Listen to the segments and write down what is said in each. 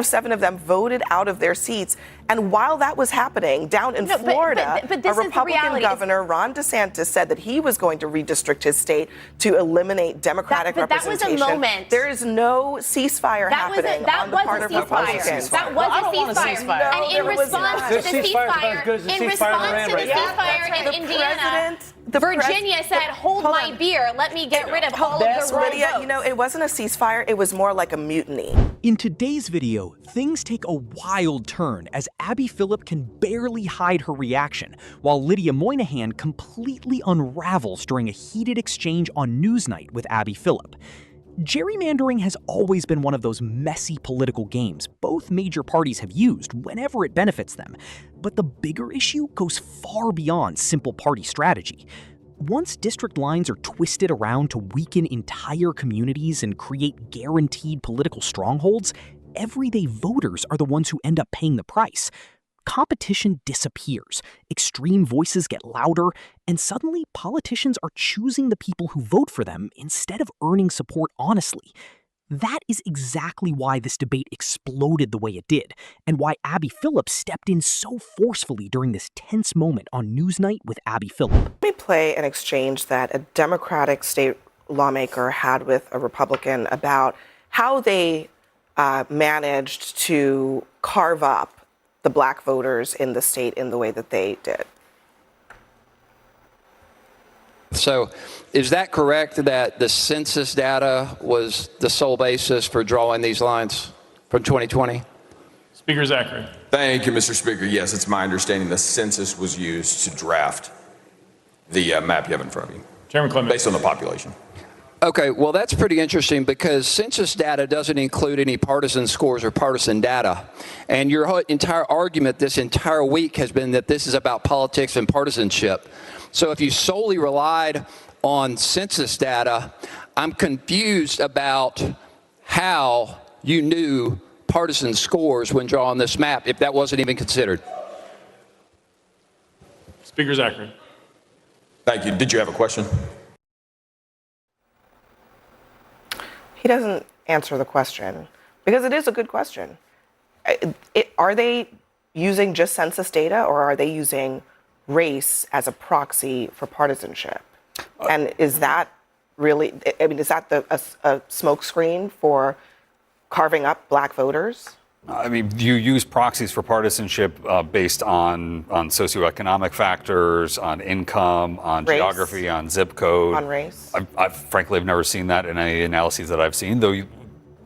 7 of them voted out of their seats. And while that was happening down in Florida, but a Republican governor, Ron DeSantis, said that he was going to redistrict his state to eliminate Democratic representation. That was a moment. There is no ceasefire happening on the part of Republicans. That was a ceasefire. And in response to the ceasefire in Indiana, Virginia said, hold my beer, let me get rid of all of the wrong Lydia, votes. you know, it wasn't a ceasefire, it was more like a mutiny. In today's video, things take a wild turn as Abby Phillip can barely hide her reaction, while Lydia Moynihan completely unravels during a heated exchange on Newsnight with Abby Phillip. Gerrymandering has always been one of those messy political games both major parties have used whenever it benefits them. But the bigger issue goes far beyond simple party strategy. Once district lines are twisted around to weaken entire communities and create guaranteed political strongholds, everyday voters are the ones who end up paying the price. Competition disappears, extreme voices get louder, and suddenly politicians are choosing the people who vote for them instead of earning support honestly. That is exactly why this debate exploded the way it did, and why Abby Phillip stepped in so forcefully during this tense moment on Newsnight with Abby Phillip. Let me play an exchange that a Democratic state lawmaker had with a Republican about how they managed to carve up the black voters in the state in the way that they did. So is that correct that the census data was the sole basis for drawing these lines from 2020? Speaker Zachary. Thank you, Mr. Speaker. Yes, it's my understanding the census was used to draft the map you have in front of you. Chairman Clement. Based on the population. Okay, well, that's pretty interesting because census data doesn't include any partisan scores or partisan data. And your whole entire argument this entire week has been that this is about politics and partisanship. So if you solely relied on census data, I'm confused about how you knew partisan scores when drawing this map, if that wasn't even considered. Speaker Zachary. Thank you. Did you have a question? He doesn't answer the question because it is a good question. Are they using just census data or are they using race as a proxy for partisanship? And is that really, I mean, is that a smokescreen for carving up black voters? I mean, you use proxies for partisanship based on socioeconomic factors, on income, on race. Geography, on zip code. On race. I've frankly have never seen that in any analyses that I've seen, though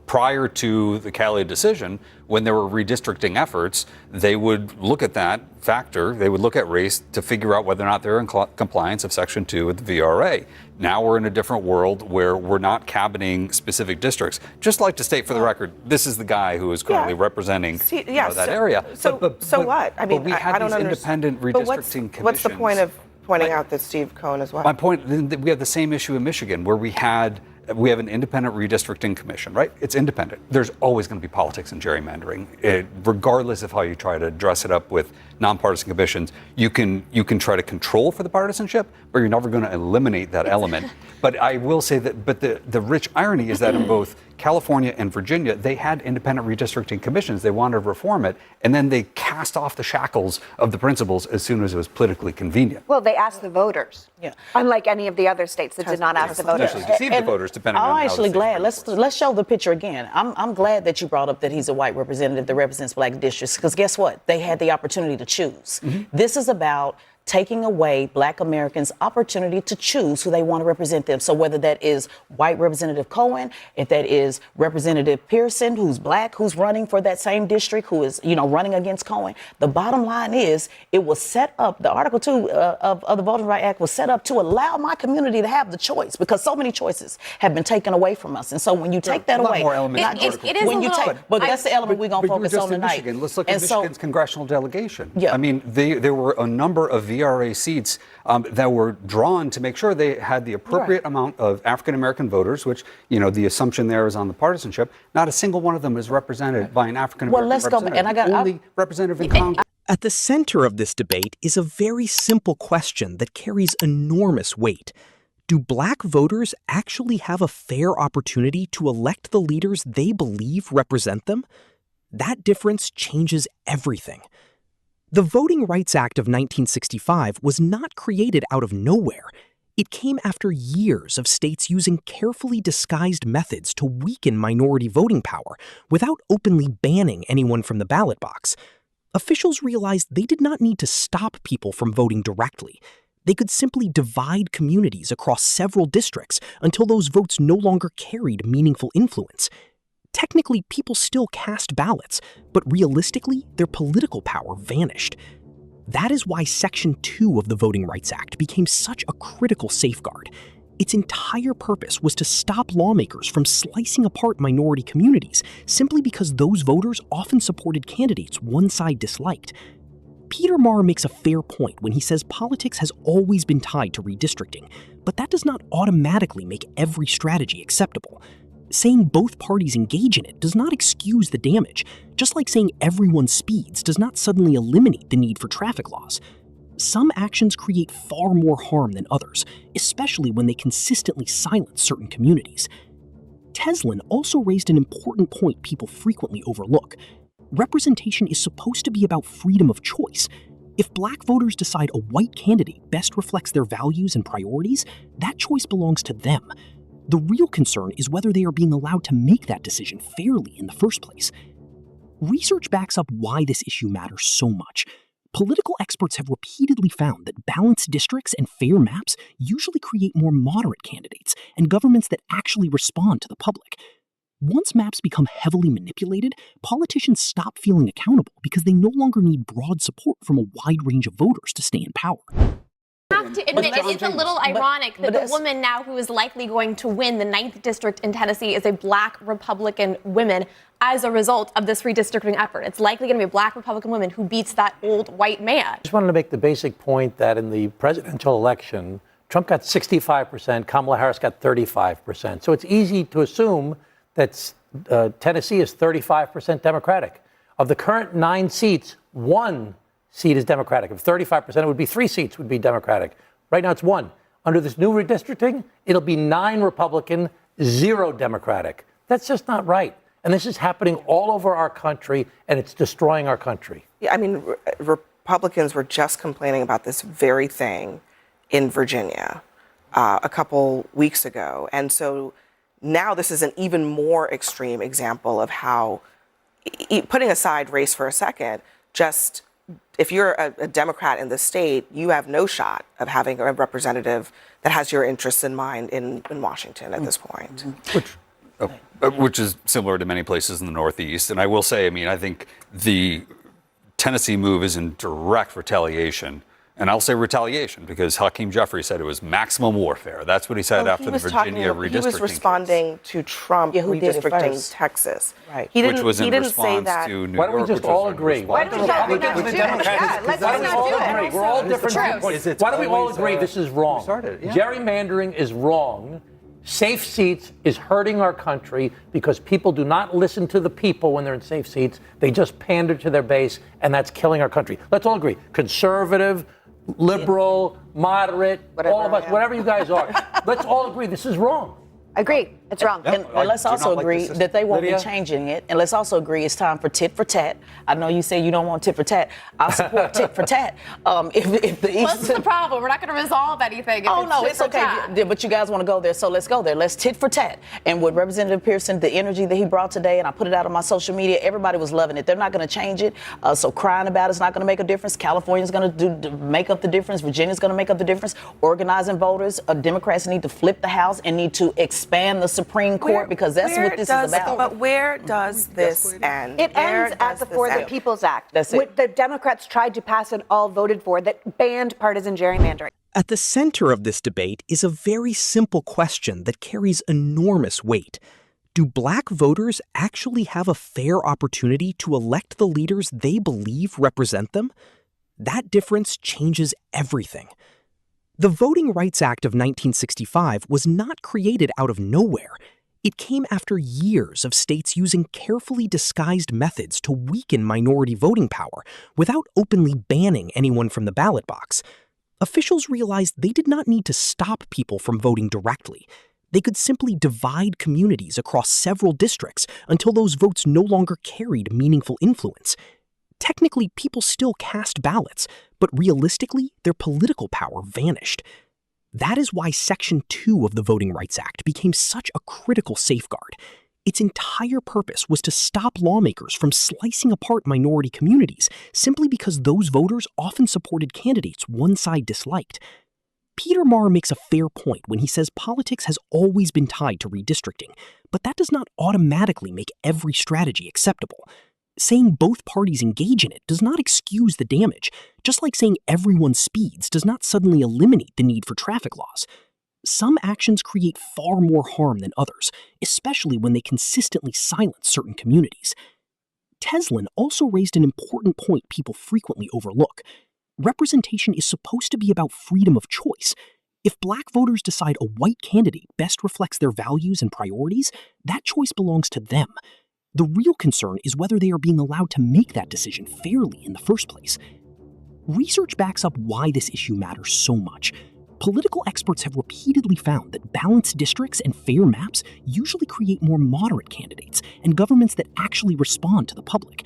prior to the Cali decision, when there were redistricting efforts, they would look at that factor, they would look at race to figure out whether or not they're in compliance of Section 2 of the VRA. Now we're in a different world where we're not cabineting specific districts. Just like to state for the record, this is the guy who is currently representing that area. So what? I mean, we have I don't these understand. independent redistricting commissions. What's the point of pointing out that Steve Cohen as well? My point, we have the same issue in Michigan where we have an independent redistricting commission, right? It's independent. There's always going to be politics and gerrymandering, regardless of how you try to dress it up with nonpartisan commissions. You can try to control for the partisanship, but you're never going to eliminate that element. But I will say that, but the rich irony is that in both California and Virginia, they had independent redistricting commissions. They wanted to reform it, and then they cast off the shackles of the principles as soon as it was politically convenient. Well, they asked the voters. Yeah. Unlike any of the other states that did not ask the voters. Actually deceived the voters, depending on how I'm actually the glad. Let's show the picture again. I'm glad that you brought up that he's a white representative that represents black districts, because guess what? They had the opportunity to choose. Mm-hmm. This is about taking away black Americans' opportunity to choose who they want to represent them. So whether that is white Representative Cohen, if that is Representative Pearson, who's black, who's running for that same district, who is, running against Cohen, the bottom line is it was set up, the Article 2 of the Voting Rights Act was set up to allow my community to have the choice, because so many choices have been taken away from us. And so when you take that away, but that's the element we're going to focus on tonight. Michigan. Let's look at Michigan's congressional delegation. Yeah. I mean, there were a number of VRA seats that were drawn to make sure they had the appropriate amount of African American voters, which, the assumption there is on the partisanship. Not a single one of them is represented by an African American representative. And I got only representative in Congress. At the center of this debate is a very simple question that carries enormous weight. Do black voters actually have a fair opportunity to elect the leaders they believe represent them? That difference changes everything. The Voting Rights Act of 1965 was not created out of nowhere. It came after years of states using carefully disguised methods to weaken minority voting power without openly banning anyone from the ballot box. Officials realized they did not need to stop people from voting directly. They could simply divide communities across several districts until those votes no longer carried meaningful influence. Technically, people still cast ballots, but realistically, their political power vanished. That is why Section 2 of the Voting Rights Act became such a critical safeguard. Its entire purpose was to stop lawmakers from slicing apart minority communities simply because those voters often supported candidates one side disliked. Peter Maher makes a fair point when he says politics has always been tied to redistricting, but that does not automatically make every strategy acceptable. Saying both parties engage in it does not excuse the damage, just like saying everyone speeds does not suddenly eliminate the need for traffic laws. Some actions create far more harm than others, especially when they consistently silence certain communities. Teslin also raised an important point people frequently overlook. Representation is supposed to be about freedom of choice. If black voters decide a white candidate best reflects their values and priorities, that choice belongs to them. The real concern is whether they are being allowed to make that decision fairly in the first place. Research backs up why this issue matters so much. Political experts have repeatedly found that balanced districts and fair maps usually create more moderate candidates and governments that actually respond to the public. Once maps become heavily manipulated, politicians stop feeling accountable because they no longer need broad support from a wide range of voters to stay in power. I have to admit, it is a little ironic that the woman now who is likely going to win the 9th district in Tennessee is a black Republican woman as a result of this redistricting effort. It's likely going to be a black Republican woman who beats that old white man. I just wanted to make the basic point that in the presidential election, Trump got 65%, Kamala Harris got 35%. So it's easy to assume that Tennessee is 35% Democratic. Of the current 9 seats, 1 seat is Democratic. If 35%, it would be 3 seats would be Democratic. Right now it's 1. Under this new redistricting, it'll be 9 Republican, 0 Democratic. That's just not right. And this is happening all over our country, and it's destroying our country. Yeah, I mean, Republicans were just complaining about this very thing in Virginia a couple weeks ago. And so now this is an even more extreme example of how, putting aside race for a second, just if you're a Democrat in the state, you have no shot of having a representative that has your interests in mind in Washington at this point. Which is similar to many places in the Northeast. And I will say, I mean, I think the Tennessee move is in direct retaliation. And I'll say retaliation because Hakeem Jeffrey said it was maximum warfare. That's what he said after the Virginia redistricting. He was responding to Trump redistricting Texas. Right. He didn't, which was in he didn't response say that. to New Why York. don't we just all agree? Why don't we not do it? Yeah, let's not do it. We're all different viewpoints. Why don't we all agree this is wrong? Gerrymandering is wrong. Safe seats is hurting our country because people do not listen to the people when they're in safe seats. They just pander to their base, and that's killing our country. Let's all agree. Conservative, liberal, moderate, whatever, all of us, whatever you guys are. Let's all agree this is wrong. Agree. It's wrong. And let's also agree that they won't be changing it. And let's also agree it's time for tit for tat. I know you say you don't want tit for tat. I support tit for tat. If the What's the problem? We're not going to resolve anything. It's okay. But you guys want to go there, so let's go there. Let's tit for tat. And with Representative Pearson, the energy that he brought today, and I put it out on my social media, everybody was loving it. They're not going to change it. So crying about it's not going to make a difference. California's going to make up the difference. Virginia's going to make up the difference. Organizing voters, Democrats need to flip the House and need to expand the Supreme Court because that's what this is about. But where does this end? It ends at the For the People's Act. That's it. What the Democrats tried to pass and all voted for that banned partisan gerrymandering. At the center of this debate is a very simple question that carries enormous weight. Do black voters actually have a fair opportunity to elect the leaders they believe represent them? That difference changes everything. The Voting Rights Act of 1965 was not created out of nowhere. It came after years of states using carefully disguised methods to weaken minority voting power without openly banning anyone from the ballot box. Officials realized they did not need to stop people from voting directly. They could simply divide communities across several districts until those votes no longer carried meaningful influence. Technically, people still cast ballots, but realistically, their political power vanished. That is why Section 2 of the Voting Rights Act became such a critical safeguard. Its entire purpose was to stop lawmakers from slicing apart minority communities simply because those voters often supported candidates one side disliked. Peter Maher makes a fair point when he says politics has always been tied to redistricting, but that does not automatically make every strategy acceptable. Saying both parties engage in it does not excuse the damage, just like saying everyone speeds does not suddenly eliminate the need for traffic laws. Some actions create far more harm than others, especially when they consistently silence certain communities. Teslin also raised an important point people frequently overlook. Representation is supposed to be about freedom of choice. If black voters decide a white candidate best reflects their values and priorities, that choice belongs to them. The real concern is whether they are being allowed to make that decision fairly in the first place. Research backs up why this issue matters so much. Political experts have repeatedly found that balanced districts and fair maps usually create more moderate candidates and governments that actually respond to the public.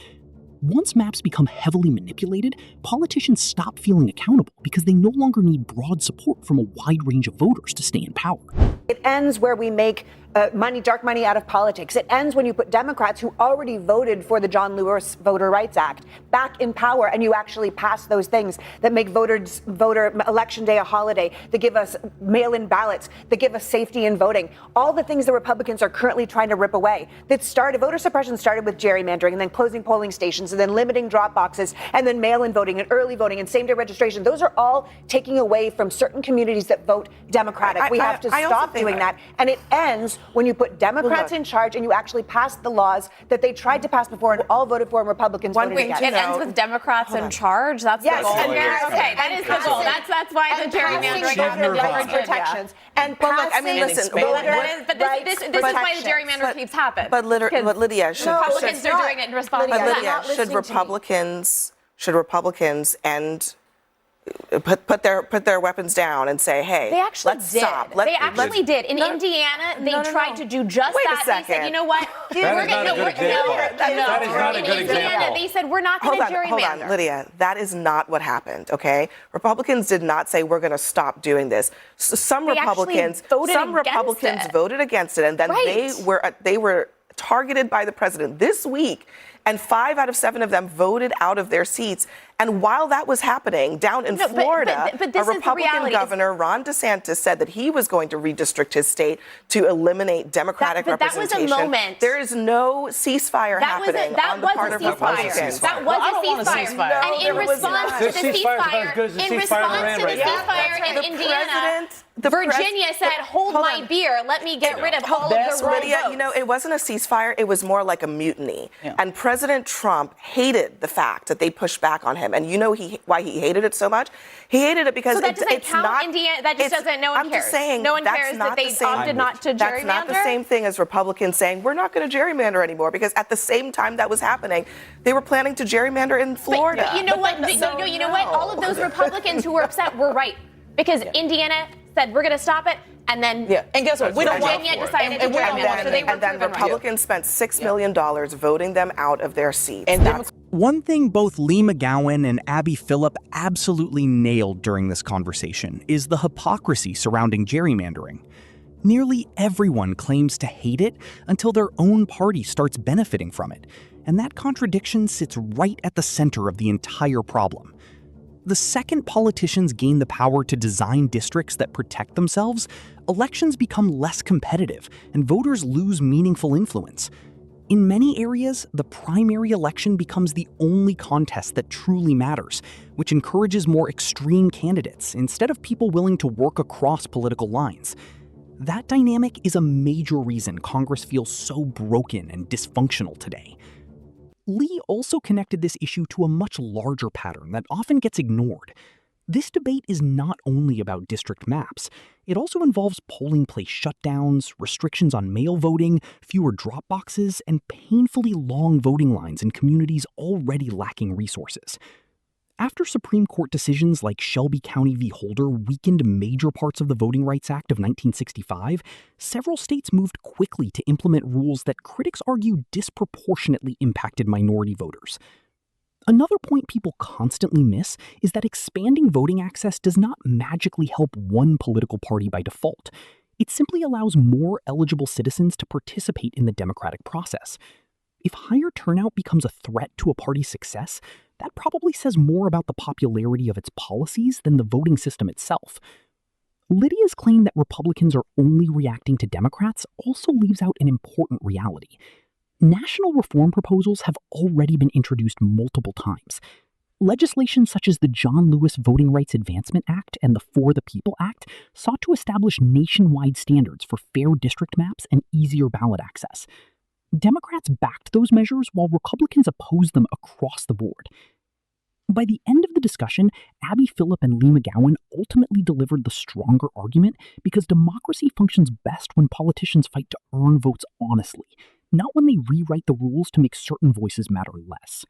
Once maps become heavily manipulated, politicians stop feeling accountable because they no longer need broad support from a wide range of voters to stay in power. It ends where we make dark money out of politics. It ends when you put Democrats who already voted for the John Lewis Voter Rights Act back in power, and you actually pass those things that make voter election day a holiday, that give us mail-in ballots, that give us safety in voting. All the things the Republicans are currently trying to rip away. Voter suppression started with gerrymandering, and then closing polling stations, and then limiting drop boxes, and then mail-in voting, and early voting, and same-day registration. Those are all taking away from certain communities that vote Democratic. We have to stop doing that. And it ends when you put Democrats in charge and you actually pass the laws that they tried to pass before and all voted for and Republicans voted against. It ends with Democrats in charge? That's the goal. Okay, that is the goal. That's why the gerrymandering rights protections. And listen, this is why the gerrymander keeps happening. But Lydia, Republicans are doing it in response to that. Should Republicans end put their weapons down and say, hey, let's stop. They actually did. In Indiana, they tried to do just that. They said, you know what? That is not a good example. In Indiana, they said, we're not going to gerrymander. Hold on, Lydia. That is not what happened, okay? Republicans did not say we're going to stop doing this. Some Republicans voted against it, and then they were targeted by the president this week, and 5 out of 7 of them voted out of their seats. And while that was happening down in Florida, a Republican governor, Ron DeSantis, said that he was going to redistrict his state to eliminate Democratic representation. That was a moment. There is no ceasefire happening on the part of Republicans. That was a ceasefire. And in response to the ceasefire in Indiana, Virginia said, hold my beer, let me get rid of all of the wrong Lydia, votes. you know, it wasn't a ceasefire, it was more like a mutiny. And President Trump hated the fact that they pushed back on him. And you know why he hated it so much? He hated it because that doesn't count, Indiana. That just doesn't. No one cares. I'm just saying, no one cares that they opted not to gerrymander. That's not the same thing as Republicans saying we're not going to gerrymander anymore. Because at the same time that was happening, they were planning to gerrymander in Florida. But you know what? You know what? All of those Republicans who were upset were right because Indiana said we're going to stop it. And then, and guess what? We don't want Virginia decided to gerrymander, so they were and then Republicans spent $6 million voting them out of their seats. And one thing both Lee McGowan and Abby Phillip absolutely nailed during this conversation is the hypocrisy surrounding gerrymandering. Nearly everyone claims to hate it until their own party starts benefiting from it, and that contradiction sits right at the center of the entire problem. The second politicians gain the power to design districts that protect themselves, elections become less competitive and voters lose meaningful influence. In many areas, the primary election becomes the only contest that truly matters, which encourages more extreme candidates instead of people willing to work across political lines. That dynamic is a major reason Congress feels so broken and dysfunctional today. Lee also connected this issue to a much larger pattern that often gets ignored. This debate is not only about district maps. It also involves polling place shutdowns, restrictions on mail voting, fewer drop boxes, and painfully long voting lines in communities already lacking resources. After Supreme Court decisions like Shelby County v. Holder weakened major parts of the Voting Rights Act of 1965, several states moved quickly to implement rules that critics argue disproportionately impacted minority voters. Another point people constantly miss is that expanding voting access does not magically help one political party by default. It simply allows more eligible citizens to participate in the democratic process. If higher turnout becomes a threat to a party's success, that probably says more about the popularity of its policies than the voting system itself. Lydia's claim that Republicans are only reacting to Democrats also leaves out an important reality. National reform proposals have already been introduced multiple times. Legislation such as the John Lewis Voting Rights Advancement Act and the For the People Act sought to establish nationwide standards for fair district maps and easier ballot access. Democrats backed those measures while Republicans opposed them across the board. By the end of the discussion, Abby Phillip and Lee McGowan ultimately delivered the stronger argument because democracy functions best when politicians fight to earn votes honestly, not when they rewrite the rules to make certain voices matter less.